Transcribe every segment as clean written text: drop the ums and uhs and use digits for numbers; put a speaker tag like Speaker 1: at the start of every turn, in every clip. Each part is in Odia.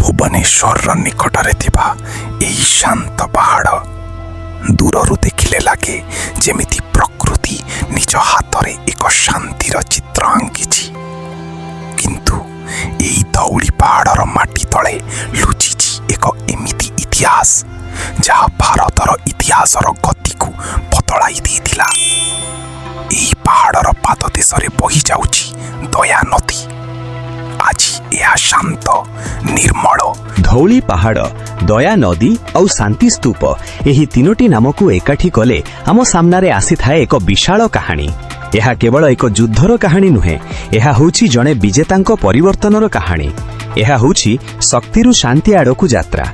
Speaker 1: ଭୁବନେଶ୍ୱରର ନିକଟରେ ଥିବା ଏହି ଶାନ୍ତ ପାହାଡ଼ ଦୂରରୁ ଦେଖିଲେ ଲାଗେ ଯେମିତି ପ୍ରକୃତି ନିଜ ହାତରେ ଏକ ଶାନ୍ତିର ଚିତ୍ର ଆଙ୍କିଛି। କିନ୍ତୁ ଏହି ଧଉଳି ପାହାଡ଼ର ମାଟି ତଳେ ଲୁଚିଛି ଏକ ଏମିତି ଇତିହାସ ଯାହା ଭାରତର ଇତିହାସର ଗତିକୁ ବଦଳାଇ ଦେଇଥିଲା। ଏହି ପାହାଡ଼ର ପାଦଦେଶରେ ବହି ଯାଉଛି ଦୟା ନଦୀ। ଆଜି ଏହା ଶାନ୍ତ, ନିର୍ମଳ।
Speaker 2: ଧଉଳି ପାହାଡ଼, ଦୟା ନଦୀ ଆଉ ଶାନ୍ତି ସ୍ତୂପ ଏହି ତିନୋଟି ନାମକୁ ଏକାଠି କଲେ ଆମ ସାମ୍ନାରେ ଆସିଥାଏ ଏକ ବିଶାଳ କାହାଣୀ। ଏହା କେବଳ ଏକ ଯୁଦ୍ଧର କାହାଣୀ ନୁହେଁ, ଏହା ହେଉଛି ଜଣେ ବିଜେତାଙ୍କ ପରିବର୍ତ୍ତନର କାହାଣୀ। ଏହା ହେଉଛି ଶକ୍ତିରୁ ଶାନ୍ତି ଆଡ଼କୁ ଯାତ୍ରା।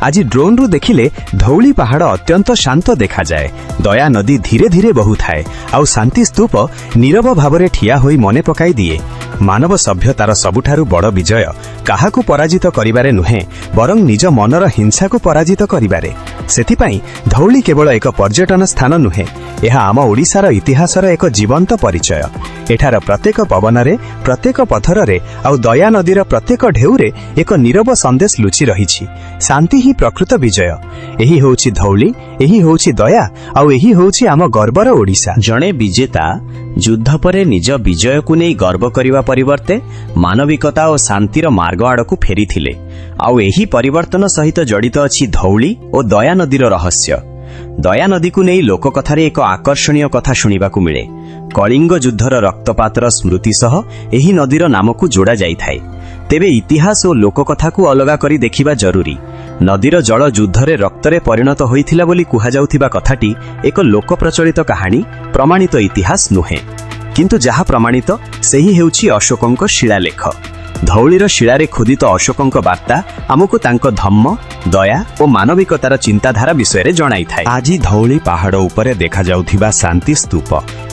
Speaker 2: ଆଜି ଡ୍ରୋନ୍ରୁ ଦେଖିଲେ ଧଉଳି ପାହାଡ଼ ଅତ୍ୟନ୍ତ ଶାନ୍ତ ଦେଖାଯାଏ। ଦୟା ନଦୀ ଧୀରେ ଧୀରେ ବହୁଥାଏ ଆଉ ଶାନ୍ତି ସ୍ତୂପ ନୀରବ ଭାବରେ ଠିଆ ହୋଇ ମନେ ପକାଇ ଦିଏ, ମାନବ ସଭ୍ୟତାର ସବୁଠାରୁ ବଡ଼ ବିଜୟ କାହାକୁ ପରାଜିତ କରିବାରେ ନୁହେଁ, ବରଂ ନିଜ ମନର ହିଂସାକୁ ପରାଜିତ କରିବାରେ। ସେଥିପାଇଁ ଧଉଳି କେବଳ ଏକ ପର୍ଯ୍ୟଟନ ସ୍ଥାନ ନୁହେଁ, ଏହା ଆମ ଓଡ଼ିଶାର ଇତିହାସର ଏକ ଜୀବନ୍ତ ପରିଚୟ। ଏଠାର ପ୍ରତ୍ୟେକ ପବନରେ, ପ୍ରତ୍ୟେକ ପଥରରେ ଆଉ ଦୟା ନଦୀର ପ୍ରତ୍ୟେକ ଢେଉରେ ଏକ ନୀରବ ସନ୍ଦେଶ ଲୁଚି ରହିଛି। ଶାନ୍ତି ହିଁ ପ୍ରକୃତ ବିଜୟ। ଏହି ହେଉଛି ଧଉଳି, ଏହି ହେଉଛି ଦୟା, ଆଉ ଏହି ହେଉଛି ଆମ ଗର୍ବର ଓଡ଼ିଶା। ଜଣେ ବିଜେତା ଯୁଦ୍ଧ ପରେ ନିଜ ବିଜୟକୁ ନେଇ ଗର୍ବ କରିବା ପରିବର୍ତ୍ତେ ମାନବିକତା ଓ ଶାନ୍ତିର ମାର୍ଗ ଆଡ଼କୁ ଫେରିଥିଲେ। ଆଉ ଏହି ପରିବର୍ତ୍ତନ ସହିତ ଜଡ଼ିତ ଅଛି ଧଉଳି ଓ ଦୟା ନଦୀର ରହସ୍ୟ। ଦୟା ନଦୀକୁ ନେଇ ଲୋକକଥାରେ ଏକ ଆକର୍ଷଣୀୟ କଥା ଶୁଣିବାକୁ ମିଳେ। କଳିଙ୍ଗ ଯୁଦ୍ଧର ରକ୍ତପାତର ସ୍ମୃତି ସହ ଏହି ନଦୀର ନାମକୁ ଯୋଡ଼ା ଯାଇଥାଏ। ତେବେ ଇତିହାସ ଓ ଲୋକକଥାକୁ ଅଲଗା କରି ଦେଖିବା ଜରୁରୀ। ନଦୀର ଜଳ ଯୁଦ୍ଧରେ ରକ୍ତରେ ପରିଣତ ହୋଇଥିଲା ବୋଲି କୁହାଯାଉଥିବା କଥାଟି ଏକ ଲୋକପ୍ରଚଳିତ କାହାଣୀ, ପ୍ରମାଣିତ ଇତିହାସ ନୁହେଁ। କିନ୍ତୁ ଯାହା ପ୍ରମାଣିତ ସେହି ହେଉଛି ଅଶୋକଙ୍କ ଶିଳାଲେଖ। ଧଉଳିର ଶିଳାରେ ଖୋଦିତ ଅଶୋକଙ୍କ ବାର୍ତ୍ତା ଆମକୁ ତାଙ୍କ ଧମ୍ମ, ଦୟା ଓ ମାନବିକତାର ଚିନ୍ତାଧାରା ବିଷୟରେ ଜଣାଇଥାଏ। ଆଜି ଧଉଳି ପାହାଡ଼ ଉପରେ ଦେଖାଯାଉଥିବା ଶାନ୍ତି ସ୍ତୂପ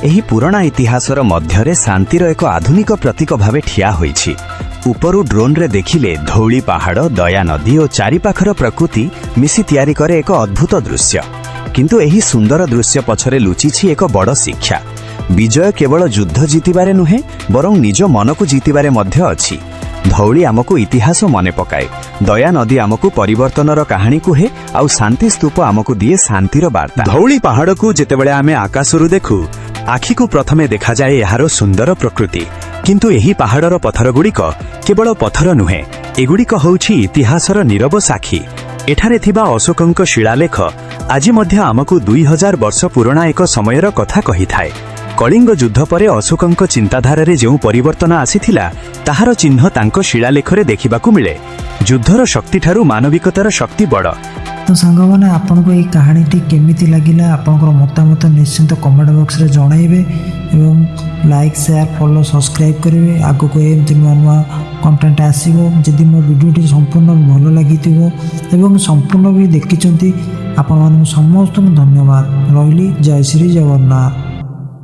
Speaker 2: ଏହି ପୁରୁଣା ଇତିହାସର ମଧ୍ୟରେ ଶାନ୍ତିର ଏକ ଆଧୁନିକ ପ୍ରତୀକ ଭାବେ ଠିଆ ହୋଇଛି। ଉପରୁ ଡ୍ରୋନ୍ରେ ଦେଖିଲେ ଧଉଳି ପାହାଡ଼, ଦୟା ନଦୀ ଓ ଚାରିପାଖର ପ୍ରକୃତି ମିଶି ତିଆରି କରେ ଏକ ଅଦ୍ଭୁତ ଦୃଶ୍ୟ। କିନ୍ତୁ ଏହି ସୁନ୍ଦର ଦୃଶ୍ୟ ପଛରେ ଲୁଚିଛି ଏକ ବଡ଼ ଶିକ୍ଷା। ବିଜୟ କେବଳ ଯୁଦ୍ଧ ଜିତିବାରେ ନୁହେଁ, ବରଂ ନିଜ ମନକୁ ଜିତିବାରେ ମଧ୍ୟ ଅଛି। ଧଉଳି ଆମକୁ ଇତିହାସ ମନେ ପକାଏ, ଦୟା ନଦୀ ଆମକୁ ପରିବର୍ତ୍ତନର କାହାଣୀ କୁହେ, ଆଉ ଶାନ୍ତି ସ୍ତୂପ ଆମକୁ ଦିଏ ଶାନ୍ତିର ବାର୍ତ୍ତା। ଧଉଳି ପାହାଡ଼କୁ ଯେତେବେଳେ ଆମେ ଆକାଶରୁ ଦେଖୁ, ଆଖିକୁ ପ୍ରଥମେ ଦେଖାଯାଏ ଏହାର ସୁନ୍ଦର ପ୍ରକୃତି। କିନ୍ତୁ ଏହି ପାହାଡ଼ର ପଥରଗୁଡ଼ିକ କେବଳ ପଥର ନୁହେଁ, ଏଗୁଡ଼ିକ ହେଉଛି ଇତିହାସର ନୀରବ ସାକ୍ଷୀ। ଏଠାରେ ଥିବା ଅଶୋକଙ୍କ ଶିଳାଲେଖ ଆଜି ମଧ୍ୟ ଆମକୁ 2000 ବର୍ଷ ପୁରୁଣା ଏକ ସମୟର କଥା କହିଥାଏ। କଳିଙ୍ଗ ଯୁଦ୍ଧ ପରେ ଅଶୋକଙ୍କ ଚିନ୍ତାଧାରାରେ ଯେଉଁ ପରିବର୍ତ୍ତନ ଆସିଥିଲା, ତାହାର ଚିହ୍ନ ତାଙ୍କ ଶିଳାଲେଖରେ ଦେଖିବାକୁ ମିଳେ। ଯୁଦ୍ଧର ଶକ୍ତିଠାରୁ ମାନବିକତାର ଶକ୍ତି ବଡ଼।
Speaker 3: ତ ସାଙ୍ଗମାନେ, ଆପଣଙ୍କୁ ଏହି କାହାଣୀଟି କେମିତି ଲାଗିଲା ଆପଣଙ୍କର ମତାମତ ନିଶ୍ଚିନ୍ତ କମେଣ୍ଟ ବକ୍ସରେ ଜଣାଇବେ ଏବଂ ଲାଇକ୍, ସେୟାର, ଫଲୋ, ସବସ୍କ୍ରାଇବ୍ କରିବେ। ଆଗକୁ ଏମିତି ନୂଆ ନୂଆ କଣ୍ଟେଣ୍ଟ ଆସିବ। ଯଦି ମୋ ଭିଡ଼ିଓଟି ସମ୍ପୂର୍ଣ୍ଣ ଭଲ ଲାଗିଥିବ ଏବଂ ସମ୍ପୂର୍ଣ୍ଣ ବି ଦେଖିଛନ୍ତି, ଆପଣମାନଙ୍କୁ ସମସ୍ତଙ୍କୁ ଧନ୍ୟବାଦ। ରହିଲି। ଜୟ ଶ୍ରୀ ଜଗନ୍ନାଥ।